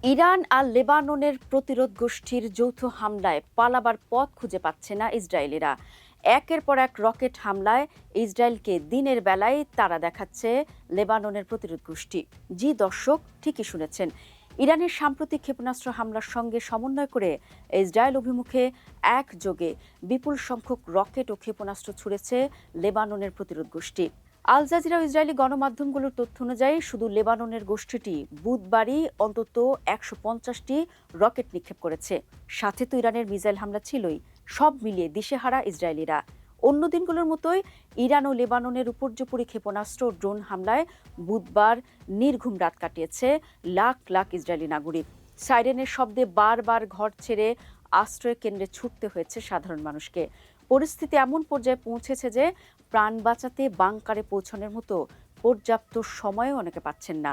Iran আর লেবাননের প্রতিরোধ গোষ্ঠীর যৌথ হামলায় পালাবার পথ খুঁজে পাচ্ছে না ইসরায়েলিরা। একের পর এক রকেট হামলায় ইসরায়েলকে দিনের বেলায় তাড়া দেখাচ্ছে লেবাননের প্রতিরোধ গোষ্ঠী। জি দর্শক, ঠিকই শুনেছেন, ইরানের সাম্প্রতিক ক্ষেপণাস্ত্র হামলার সঙ্গে সমন্বয় করে ইসরায়েল অভিমুখে একযোগে বিপুল সংখ্যক রকেট ও ক্ষেপণাস্ত্র ছুড়েছে লেবাননের প্রতিরোধ গোষ্ঠী। আল জাজিরা ও ইসরায়েলি গণমাধ্যমগুলোর তথ্য অনুযায়ী শুধু লেবাননের গোষ্ঠীটি বুধবারই অন্তত ১৫০টি রকেট নিক্ষেপ করেছে। সাথে তো ইরানের মিসাইল হামলা ছিলই। সব মিলিয়ে দিশেহারা ইসরায়েলিরা। অন্য দিনগুলোর মতোই ইরান ও লেবাননের উপর্যুপরি ক্ষেপণাস্ত্র ও ড্রোন হামলায় বুধবার নির্ঘুম রাত কাটিয়েছে লাখ লাখ ইসরায়েলি নাগরিক। সাইরেনের শব্দে বারবার ঘর ছেড়ে আশ্রয় কেন্দ্রে ছুটতে হয়েছে সাধারণ মানুষকে। পরিস্থিতি এমন পর্যায়ে পৌঁছেছে যে প্রাণ বাঁচাতে বাংকারে পৌঁছানোর মতো পর্যাপ্ত সময়ও অনেকে পাচ্ছেন না।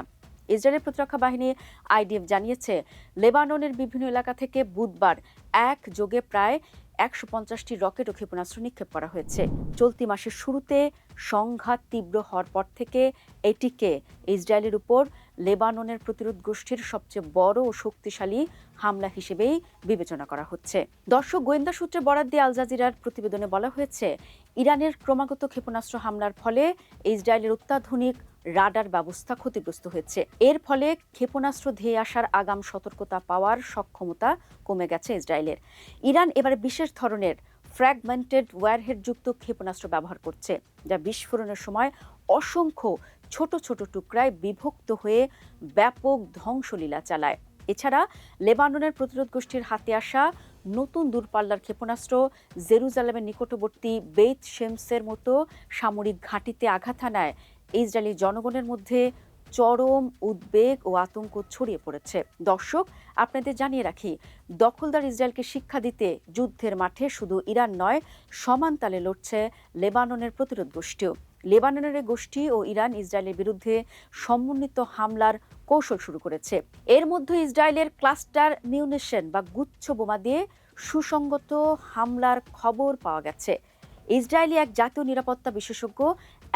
ইসরায়েলের প্রতিরক্ষা বাহিনী আইডিএফ জানিয়েছে, লেবাননের বিভিন্ন এলাকা থেকে বুধবার একযোগে প্রায় ১৫০টি রকেট ও ক্ষেপণাস্ত্র নিক্ষেপ করা হয়েছে। চলতি মাসের শুরুতে সংঘাত তীব্র হওয়ার পর থেকে এটিকে ইসরায়েলের উপর লেবাননের প্রতিরোধ গোষ্ঠীর সবচেয়ে বড় ও শক্তিশালী হামলা হিসেবেই বিবেচনা করা হচ্ছে। দর্শক, গোয়েন্দা সূত্রে বরাত দিয়ে আল জাজিরার প্রতিবেদনে বলা হয়েছে, ইরানের ক্রমাগত ক্ষেপণাস্ত্র হামলার ফলে ইসরায়েলের অত্যাধুনিক রাডার ব্যবস্থা ক্ষতিগ্রস্ত হয়েছে। এর ফলে ক্ষেপণাস্ত্র ধেয়ে আসার আগাম সতর্কতা পাওয়ার সক্ষমতা কমে গেছে ইসরায়েলের। ইরান এবার বিশেষ ধরনের ফ্র্যাগমেন্টেড ওয়্যারহেডযুক্ত ক্ষেপণাস্ত্র ব্যবহার করছে, যা বিস্ফোরণের সময় অসংখ্য ছোট ছোট টুকরায় বিভক্ত হয়ে ব্যাপক ধ্বংসলীলা চালায়। এছাড়া লেবাননের প্রতিরোধ গোষ্ঠীর হাতে আসা নতুন দূরপাল্লার ক্ষেপণাস্ত্র জেরুজালেমের নিকটবর্তী বেইত শেমসের মতো সামরিক ঘাঁটিতে আঘাত হানায় ইসরায়েলি জনগণের মধ্যে চরম উদ্বেগ ও আতঙ্ক ছড়িয়ে পড়েছে। দর্শক, আপনাদের জানিয়ে রাখি, দখলদার ইসরায়েলকে শিক্ষা দিতে যুদ্ধের মাঠে শুধু ইরান নয়, সমান তালে লড়ছে লেবাননের প্রতিরোধ গোষ্ঠীও। লেবাননের গোষ্ঠী ও ইরান ইসরায়েলের বিরুদ্ধে সমন্বিত হামলার কৌশল শুরু করেছে। এর মধ্যে ইসরায়েলের ক্লাস্টার মিউনিশন বা গুচ্ছ বোমা দিয়ে সুসংগত হামলার খবর পাওয়া গেছে। ইসরায়েলি এক জাতীয় নিরাপত্তা বিশেষজ্ঞ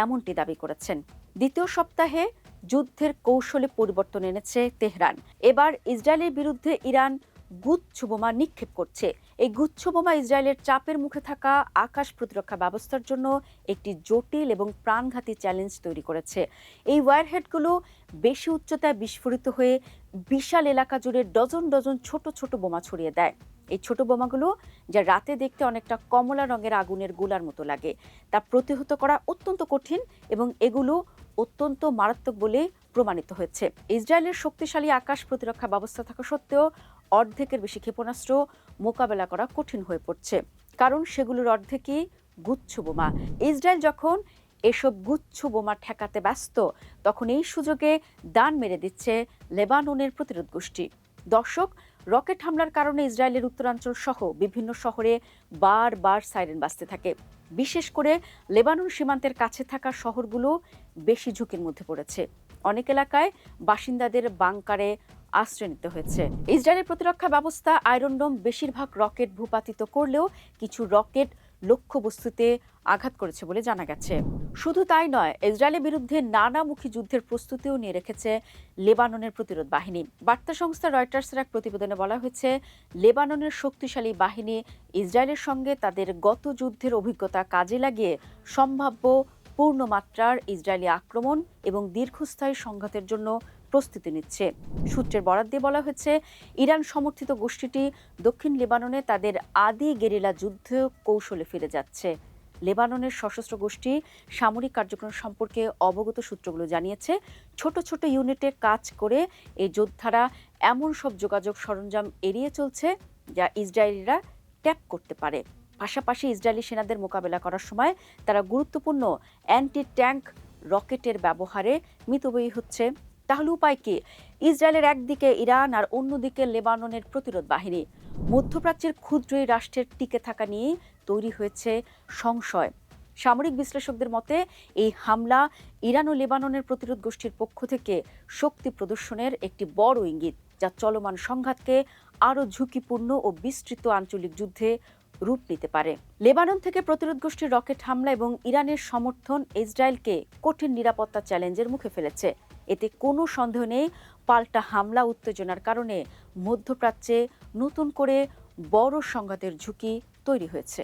এমনটি দাবি করেছেন। দ্বিতীয় সপ্তাহে যুদ্ধের কৌশলে পরিবর্তন এনেছে তেহরান। এবার ইসরায়েলের বিরুদ্ধে ইরান গুচ্ছ বোমা নিক্ষেপ করছে। এই গুচ্ছ বোমা ইসরায়েলের চাপের মুখে থাকা আকাশ প্রতিরক্ষা ব্যবস্থার জন্য একটি জটিল এবং প্রাণঘাতী চ্যালেঞ্জ তৈরি করেছে। এই ওয়্যারহেডগুলো বেশি উচ্চতায় বিস্ফোরিত হয়ে বিশাল এলাকা জুড়ে ডজন ডজন ছোট ছোট বোমা ছড়িয়ে দেয়। এই ছোট বোমাগুলো, যা রাতে দেখতে অনেকটা কমলা রঙের আগুনের গোলার মতো লাগে, তা প্রতিহত করা অত্যন্ত কঠিন এবং এগুলো অত্যন্ত মারাত্মক বলে প্রমাণিত হয়েছে। ইসরায়েলের শক্তিশালী আকাশ প্রতিরক্ষা ব্যবস্থা থাকা সত্ত্বেও অর্ধেকের বেশি ক্ষেপণাস্ত্র মোকাবেলা করা কঠিন হয়ে পড়ছে, কারণ সেগুলোর অর্ধেকই গুচ্ছ বোমা। ইসরায়েল যখন এসব গুচ্ছ বোমা ঠেকাতে ব্যস্ত, তখন এই সুযোগে দান মেরে দিচ্ছে লেবাননের প্রতিরোধ গোষ্ঠী। দর্শক, রকেট হামলার কারণে ইসরায়েলের উত্তরাঞ্চল সহ বিভিন্ন শহরে বারবার সাইরেন বাজতে থাকে। বিশেষ করে লেবানন সীমান্তের কাছে থাকা শহরগুলো বেশি ঝুঁকির মধ্যে পড়েছে। অনেক এলাকায় বাসিন্দাদের বাংকারে আশ্রয় নিতে হয়েছে। ইসরায়েলের প্রতিরক্ষা ব্যবস্থা আয়রন ডোম বেশিরভাগ রকেট ভূপাতিত করলেও কিছু রকেট লক্ষ্যবস্তুতে আঘাত করেছে বলে জানা গেছে। শুধু তাই নয়, ইসরায়েলের বিরুদ্ধে নানামুখী যুদ্ধের প্রস্তুতিও নিয়ে রেখেছে লেবাননের প্রতিরোধ বাহিনী। বার্তা সংস্থা রয়টার্সের এক প্রতিবেদনে বলা হয়েছে, লেবাননের শক্তিশালী বাহিনী ইসরায়েলের সঙ্গে তাদের গত যুদ্ধের অভিজ্ঞতা কাজে লাগিয়ে সম্ভাব্য পূর্ণমাত্রার ইসরায়েলি আক্রমণ এবং দীর্ঘস্থায়ী সংঘাতের জন্য প্রস্তুতি নিচ্ছে। সূত্রের বরাত দিয়ে বলা হয়েছে, ইরান সমর্থিত গোষ্ঠীটি দক্ষিণ লেবাননে তাদের আদি গেরিলা যুদ্ধ কৌশলে ফিরে যাচ্ছে। লেবাননের সশস্ত্র গোষ্ঠী সামরিক কার্যক্রম সম্পর্কে অবগত সূত্রগুলো জানিয়েছে, ছোট ছোট ইউনিটে কাজ করে এই যোদ্ধারা এমন সব যোগাযোগ সরঞ্জাম এড়িয়ে চলছে যা ইসরায়েলিরা ট্যাপ করতে পারে। পাশাপাশি ইসরায়েলি সেনাদের মোকাবেলা করার সময় তারা গুরুত্বপূর্ণ অ্যান্টি ট্যাঙ্ক রকেটের ব্যবহারে মিতব্যয়ী হচ্ছে। তাহলে উপায় কি? ইসরায়েলের একদিকে ইরান আর অন্যদিকে লেবাননের প্রতিরোধ বাহিনী। মধ্যপ্রাচ্যের ক্ষুদ্র এই রাষ্ট্রের টিকে থাকা নিয়ে তৈরি হয়েছে সংশয়। সামরিক বিশ্লেষকদের মতে এই হামলা ইরান ও লেবাননের প্রতিরোধ গোষ্ঠীর পক্ষ থেকে শক্তি প্রদর্শনের একটি বড় ইঙ্গিত, যা চলমান সংঘাতকে আরও ঝুঁকিপূর্ণ ও বিস্তৃত আঞ্চলিক যুদ্ধে রূপ নিতে পারে। লেবানন থেকে প্রতিরোধ গোষ্ঠীর রকেট হামলা এবং ইরানের সমর্থন ইসরায়েলকে কঠিন নিরাপত্তা চ্যালেঞ্জের মুখে ফেলেছে। এতে কোনো সন্দেহ নেই, পাল্টা হামলা উত্তেজনার কারণে মধ্যপ্রাচ্যে নতুন করে বড় সংঘাতের ঝুঁকি তৈরি হয়েছে।